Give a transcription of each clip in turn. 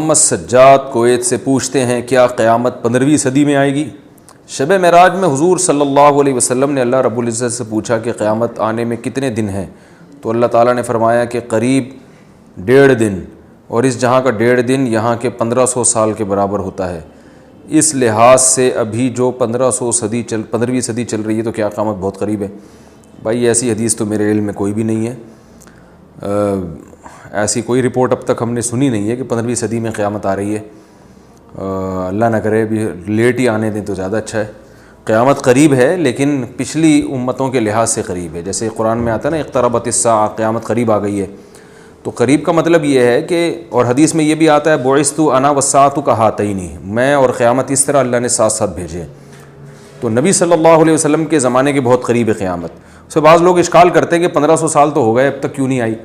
محمد Sajjad Kuwait سے پوچھتے ہیں کیا قیامت 15ویں صدی میں آئے گی؟ شب معراج میں حضور صلی اللہ علیہ وسلم نے اللہ رب العزت سے پوچھا کہ قیامت آنے میں کتنے دن ہیں، تو اللہ تعالیٰ نے فرمایا کہ قریب 1.5 دن، اور اس جہاں کا 1.5 دن یہاں کے 1500 سال کے برابر ہوتا ہے۔ اس لحاظ سے ابھی جو 15ویں صدی چل رہی ہے تو کیا قیامت بہت قریب ہے؟ بھائی ایسی حدیث تو میرے علم میں کوئی بھی نہیں ہے، ایسی کوئی رپورٹ اب تک ہم نے سنی نہیں ہے کہ 15ویں صدی میں قیامت آ رہی ہے۔ اللہ نہ کرے ابھی لیٹ ہی آنے دیں تو زیادہ اچھا ہے۔ قیامت قریب ہے لیکن پچھلی امتوں کے لحاظ سے قریب ہے، جیسے قرآن میں آتا ہے نا اقتربت الساعہ، قیامت قریب آ گئی ہے۔ تو قریب کا مطلب یہ ہے کہ، اور حدیث میں یہ بھی آتا ہے بعثت انا والساعۃ کہاتین، میں اور قیامت اس طرح اللہ نے ساتھ ساتھ بھیجے۔ تو نبی صلی اللہ علیہ وسلم کے زمانے کے بہت قریب ہے قیامت۔ اس سے بعض لوگ اشکال کرتے ہیں کہ 1500 سال تو ہو گئے اب تک کیوں نہیں آئی،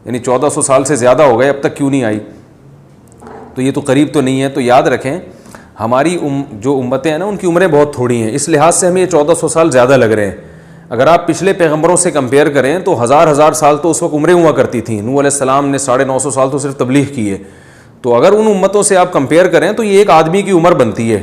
یعنی 1400 سال سے زیادہ ہو گئے اب تک کیوں نہیں آئی، تو یہ تو قریب تو نہیں ہے۔ تو یاد رکھیں ہماری جو امتیں ہیں نا ان کی عمریں بہت تھوڑی ہیں، اس لحاظ سے ہمیں یہ 1400 سال زیادہ لگ رہے ہیں۔ اگر آپ پچھلے پیغمبروں سے کمپیئر کریں تو ہزار سال تو اس وقت عمریں ہوا کرتی تھیں۔ نوح علیہ السلام نے 950 سال تو صرف تبلیغ کی ہے۔ تو اگر ان امتوں سے آپ کمپیئر کریں تو یہ ایک آدمی کی عمر بنتی ہے،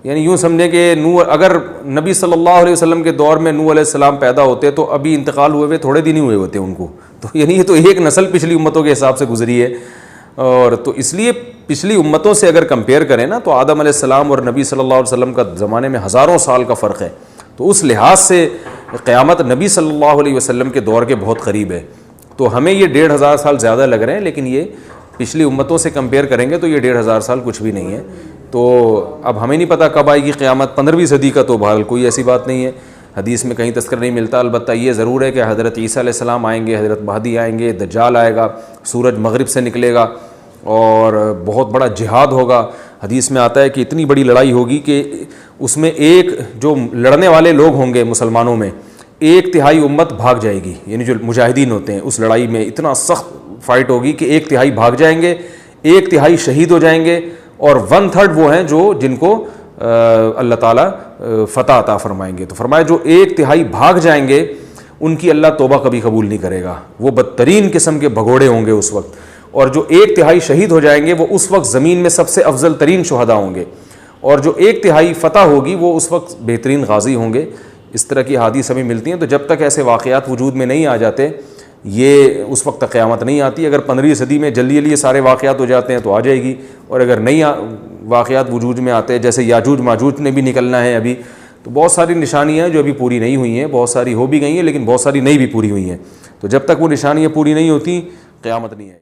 یعنی یوں سمجھیں کہ اگر نبی صلی اللہ علیہ وسلم کے دور میں نوح علیہ السلام پیدا ہوتے تو ابھی انتقال ہوئے تھوڑے دن ہی ہوئے ہوتے ان کو، تو یعنی یہ تو ایک نسل پچھلی امتوں کے حساب سے گزری ہے۔ اور تو اس لیے پچھلی امتوں سے اگر کمپیئر کریں نا تو آدم علیہ السلام اور نبی صلی اللہ علیہ وسلم کا زمانے میں ہزاروں سال کا فرق ہے۔ تو اس لحاظ سے قیامت نبی صلی اللہ علیہ وسلم کے دور کے بہت قریب ہے۔ تو ہمیں یہ 1500 سال زیادہ لگ رہے ہیں، لیکن یہ پچھلی امتوں سے کمپیئر کریں گے تو یہ 1500 سال کچھ بھی نہیں ہے۔ تو اب ہمیں نہیں پتہ کب آئے گی قیامت، 15ویں صدی کا تو بہرحال کوئی ایسی بات نہیں ہے، حدیث میں کہیں تذکر نہیں ملتا۔ البتہ یہ ضرور ہے کہ حضرت عیسیٰ علیہ السلام آئیں گے، حضرت مہدی آئیں گے، دجال آئے گا، سورج مغرب سے نکلے گا اور بہت بڑا جہاد ہوگا۔ حدیث میں آتا ہے کہ اتنی بڑی لڑائی ہوگی کہ اس میں ایک جو لڑنے والے لوگ ہوں گے مسلمانوں میں 1/3 امت بھاگ جائے گی، یعنی جو مجاہدین ہوتے ہیں اس لڑائی میں اتنا سخت فائٹ ہوگی کہ 1/3 بھاگ جائیں گے، 1/3 شہید ہو جائیں گے، اور 1/3 وہ ہیں جن کو اللہ تعالیٰ فتح عطا فرمائیں گے۔ تو فرمایا جو 1/3 بھاگ جائیں گے ان کی اللہ توبہ کبھی قبول نہیں کرے گا، وہ بدترین قسم کے بھگوڑے ہوں گے اس وقت، اور جو 1/3 شہید ہو جائیں گے وہ اس وقت زمین میں سب سے افضل ترین شہداء ہوں گے، اور جو 1/3 فتح ہوگی وہ اس وقت بہترین غازی ہوں گے۔ اس طرح کی حدیث ہمیں ملتی ہیں۔ تو جب تک ایسے واقعات وجود میں نہیں آ جاتے یہ اس وقت تک قیامت نہیں آتی۔ اگر 15ویں صدی میں جلدی یہ سارے واقعات ہو جاتے ہیں تو آ جائے گی، اور اگر نہیں واقعات وجود میں آتے جیسے یاجوج ماجوج نے بھی نکلنا ہے ابھی، تو بہت ساری نشانیاں ہیں جو ابھی پوری نہیں ہوئی ہیں، بہت ساری ہو بھی گئی ہیں لیکن بہت ساری نہیں بھی پوری ہوئی ہیں۔ تو جب تک وہ نشانیاں پوری نہیں ہوتی قیامت نہیں آئے گی۔